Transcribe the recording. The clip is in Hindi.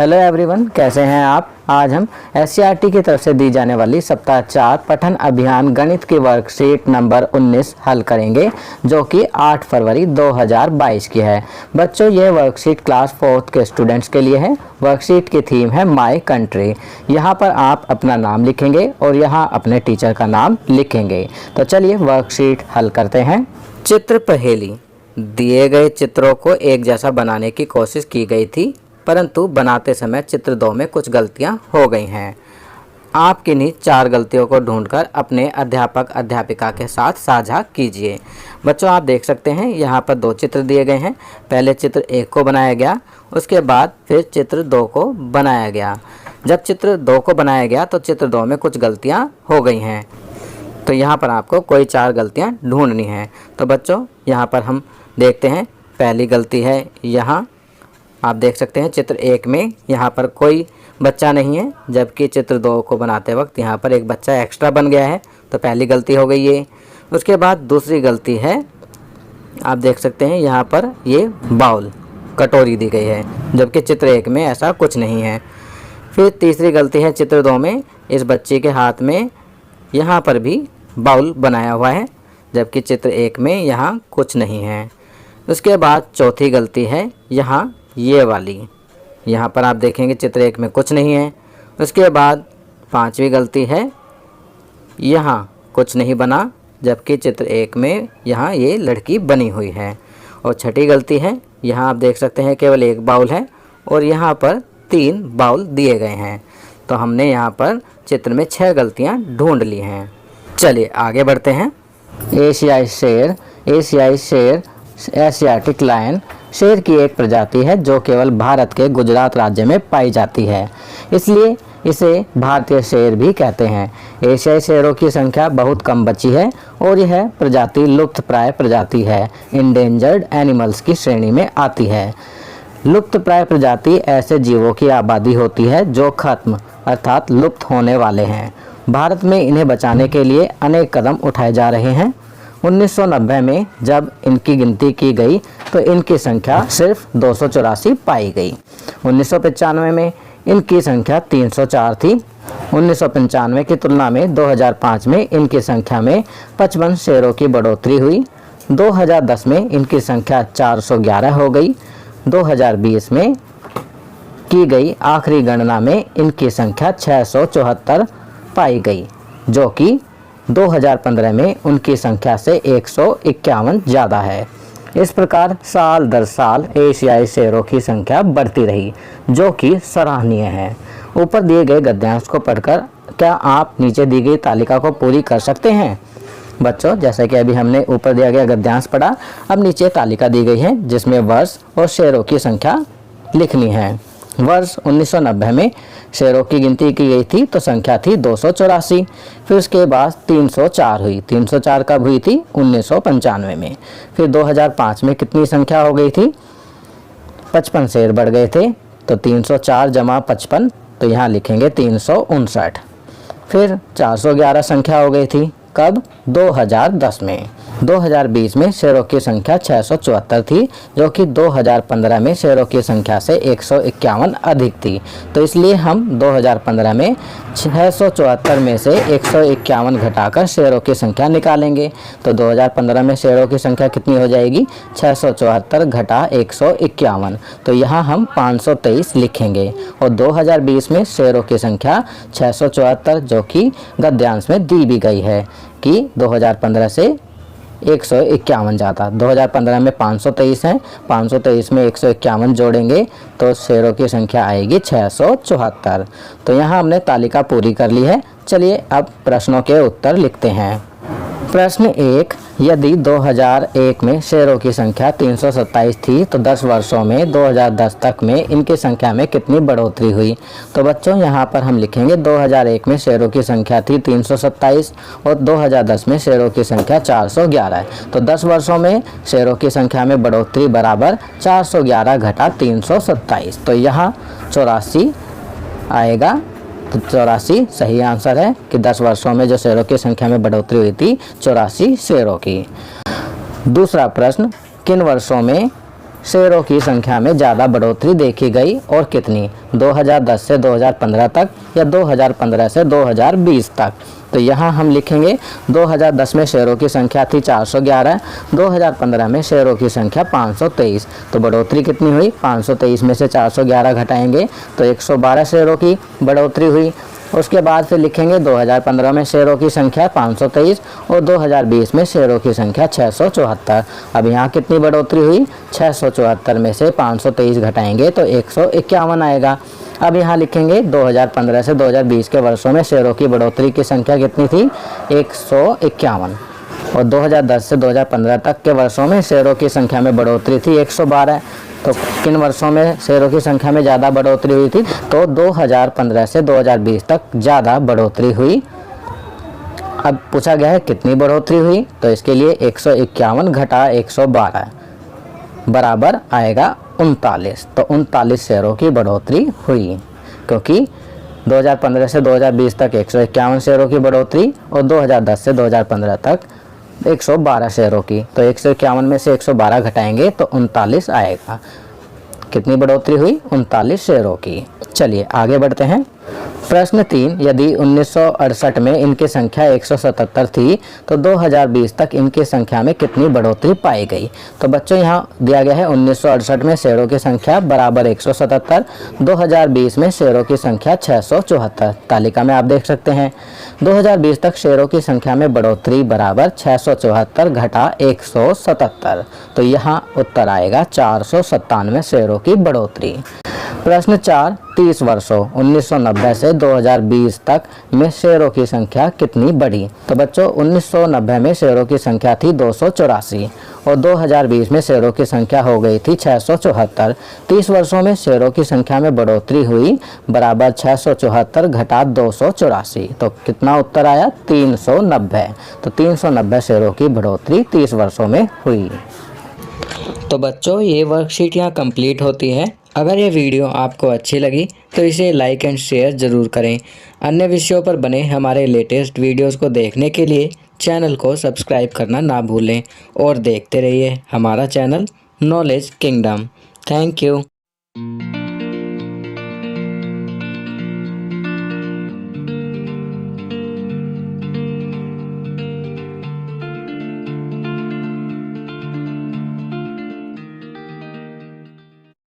हेलो एवरीवन, कैसे हैं आप। आज हम एससीईआरटी की तरफ से दी जाने वाली सप्ताह 4 पठन अभियान गणित की वर्कशीट नंबर 19 हल करेंगे, जो कि 8 फरवरी 2022 की है। बच्चों, ये वर्कशीट क्लास 4 के स्टूडेंट्स के लिए है। वर्कशीट की थीम है माय कंट्री। यहाँ पर आप अपना नाम लिखेंगे और यहाँ अपने टीचर का नाम लिखेंगे। तो चलिए वर्कशीट हल करते हैं। चित्र पहेली। दिए गए चित्रों को एक जैसा बनाने की कोशिश की गई थी, परंतु बनाते समय चित्र 2 में कुछ गलतियां हो गई हैं। आप किन्हीं 4 गलतियों को ढूंढकर अपने अध्यापक अध्यापिका के साथ साझा कीजिए। बच्चों, आप देख सकते हैं यहाँ पर 2 चित्र दिए गए हैं। पहले चित्र 1 को बनाया गया, उसके बाद फिर चित्र 2 को बनाया गया। जब चित्र 2 को बनाया गया तो चित्र 2 में कुछ गलतियाँ हो गई हैं। तो यहाँ पर आपको कोई 4 गलतियाँ ढूंढनी हैं। तो बच्चों, यहाँ पर हम देखते हैं। पहली गलती है यहाँ, आप देख सकते हैं चित्र 1 में यहाँ पर कोई बच्चा नहीं है, जबकि चित्र 2 को बनाते वक्त यहाँ पर एक बच्चा एक्स्ट्रा बन गया है। तो पहली गलती हो गई ये। उसके बाद दूसरी गलती है, आप देख सकते हैं यहाँ पर ये बाउल कटोरी दी गई है, जबकि चित्र 1 में ऐसा कुछ नहीं है। फिर तीसरी गलती है, चित्र 2 में इस बच्चे के हाथ में यहाँ पर भी बाउल बनाया हुआ है, जबकि चित्र 1 में यहाँ कुछ नहीं है। उसके बाद चौथी गलती है यहाँ ये वाली, यहाँ पर आप देखेंगे चित्र 1 में कुछ नहीं है। उसके बाद 5वीं गलती है, यहाँ कुछ नहीं बना, जबकि चित्र 1 में यहाँ ये लड़की बनी हुई है। और छठी गलती है, यहाँ आप देख सकते हैं केवल 1 बाउल है और यहाँ पर 3 बाउल दिए गए हैं। तो हमने यहाँ पर चित्र में 6 गलतियाँ ढूंढ ली हैं। चलिए आगे बढ़ते हैं। एशियाई शेर। एशियाई शेर एशियाटिक लायन शेर की एक प्रजाति है जो केवल भारत के गुजरात राज्य में पाई जाती है, इसलिए इसे भारतीय शेर भी कहते हैं। एशियाई शेरों की संख्या बहुत कम बची है और यह प्रजाति लुप्तप्राय प्रजाति है, इंडेंजर्ड एनिमल्स की श्रेणी में आती है। लुप्तप्राय प्रजाति ऐसे जीवों की आबादी होती है जो खत्म अर्थात लुप्त होने वाले हैं। भारत में इन्हें बचाने के लिए अनेक कदम उठाए जा रहे हैं। 1990 में जब इनकी गिनती की गई तो इनकी संख्या सिर्फ 284 पाई गई। 1995 में इनकी संख्या 304 थी। 1995 की तुलना में 2005 में इनकी संख्या में 55 शेरों की बढ़ोतरी हुई। 2010 में इनकी संख्या 411 हो गई। 2020 में की गई आखिरी गणना में इनकी संख्या 674 पाई गई, जो कि 2015 में उनकी संख्या से 151 ज़्यादा है। इस प्रकार साल दर साल एशियाई शेरों की संख्या बढ़ती रही, जो कि सराहनीय है। ऊपर दिए गए गद्यांश को पढ़कर क्या आप नीचे दी गई तालिका को पूरी कर सकते हैं। बच्चों, जैसे कि अभी हमने ऊपर दिया गया गद्यांश पढ़ा, अब नीचे तालिका दी गई है जिसमें वर्ष और शेरों की संख्या लिखनी है। वर्ष 1990 में शेरों की गिनती की गई थी तो संख्या थी 284। फिर उसके बाद 304 हुई। 304 कब हुई थी? 1995 में। फिर 2005 में कितनी संख्या हो गई थी? 55 शेर बढ़ गए थे, तो 304 जमा 55, तो यहाँ लिखेंगे 359। फिर 411 संख्या हो गई थी, कब? 2010 में। 2020 में शेरों की संख्या 674 थी, जो कि 2015 में शेरों की संख्या से 151 अधिक थी। तो इसलिए हम 2015 में 674 में से 151 घटाकर शेरों की संख्या निकालेंगे। तो 2015 में शेरों की संख्या कितनी हो जाएगी? 674 घटा 151, तो यहाँ हम 523 लिखेंगे। और 2020 में शेरों की संख्या 674, जो कि गद्यांश में दी भी गई है कि 2015 से 151 ज़्यादा। 2015 में 523 है, 523 में 151 जोड़ेंगे तो शेरों की संख्या आएगी 674। तो यहाँ हमने तालिका पूरी कर ली है। चलिए अब प्रश्नों के उत्तर लिखते हैं। प्रश्न 1, यदि 2001 में शेरों की संख्या 327 थी तो 10 वर्षों में 2010 तक में इनकी संख्या में कितनी बढ़ोतरी हुई। तो बच्चों, यहाँ पर हम लिखेंगे 2001 में शेरों की संख्या थी 327 और 2010 में शेरों की संख्या 411 है। तो 10 वर्षों में शेरों की संख्या में बढ़ोतरी बराबर 411 घटा 327, तो यहाँ 84 आएगा। तो 84 सही आंसर है कि 10 वर्षों में जो शेरों की संख्या में बढ़ोतरी हुई थी 84 शेरों की। दूसरा प्रश्न, किन वर्षों में शेयरों की संख्या में ज़्यादा बढ़ोतरी देखी गई और कितनी, 2010 से 2015 तक या 2015 से 2020 तक। तो यहाँ हम लिखेंगे 2010 में शेयरों की संख्या थी 411, 2015 में शेयरों की संख्या 523। तो बढ़ोतरी कितनी हुई, 523 में से 411 घटाएंगे तो 112 शेयरों की बढ़ोतरी हुई। उसके बाद फिर लिखेंगे 2015 में शेयरों की संख्या 523 और 2020 में शेयरों की संख्या 674। अब यहाँ कितनी बढ़ोतरी हुई, 674 में से 523 घटाएंगे तो 151 आएगा। अब यहाँ लिखेंगे 2015 से 2020 के वर्षों में शेयरों की बढ़ोतरी की संख्या कितनी थी, 151, और 2010 से 2015 तक के वर्षों में शेयरों की संख्या में बढ़ोतरी थी 112। तो किन वर्षों में शेयरों की संख्या में ज़्यादा बढ़ोतरी हुई थी, तो 2015 से 2020 तक ज़्यादा बढ़ोतरी हुई। अब पूछा गया है कितनी बढ़ोतरी हुई, तो इसके लिए 151 घटा 112 बराबर आएगा 39। तो 39 शेयरों की बढ़ोतरी हुई, क्योंकि 2015 से 2020 तक 151 शेयरों की बढ़ोतरी और 2010 से 2015 तक 112 शेयरों की। तो 151 में से 112 घटाएंगे तो 39 आएगा। कितनी बढ़ोतरी हुई, 39 शेयरों की। चलिए आगे बढ़ते हैं। प्रश्न 3, यदि 1968 में इनकी संख्या 177 थी तो 2020 तक इनकी संख्या में कितनी बढ़ोतरी पाई गई। तो बच्चों यहाँ दिया गया है 1968 में शेयरों की संख्या बराबर 177, 2020 में शेयरों की संख्या 674। तालिका में आप देख सकते हैं 2020 तक शेयरों की संख्या में बढ़ोतरी बराबर 674 घटा 177। तो यहाँ उत्तर आएगा 497 शेयरों की बढ़ोतरी। प्रश्न 4, 30 वर्षों 1990 से 2020 तक में शेयरों की संख्या कितनी बढ़ी। तो बच्चों 1990 में शेयरों की संख्या थी 284 और 2020 में शेयरों की संख्या हो गई थी 674। 30 वर्षों में शेयरों की संख्या में बढ़ोतरी हुई बराबर 674 घटा 284। तो कितना उत्तर आया, 390। तो 390 शेयरों की बढ़ोतरी 30 वर्षों में हुई। तो बच्चों ये वर्कशीट यहाँ कंप्लीट होती है। अगर ये वीडियो आपको अच्छी लगी तो इसे लाइक एंड शेयर ज़रूर करें। अन्य विषयों पर बने हमारे लेटेस्ट वीडियोस को देखने के लिए चैनल को सब्सक्राइब करना ना भूलें और देखते रहिए हमारा channel knowledge kingdom. Thank you.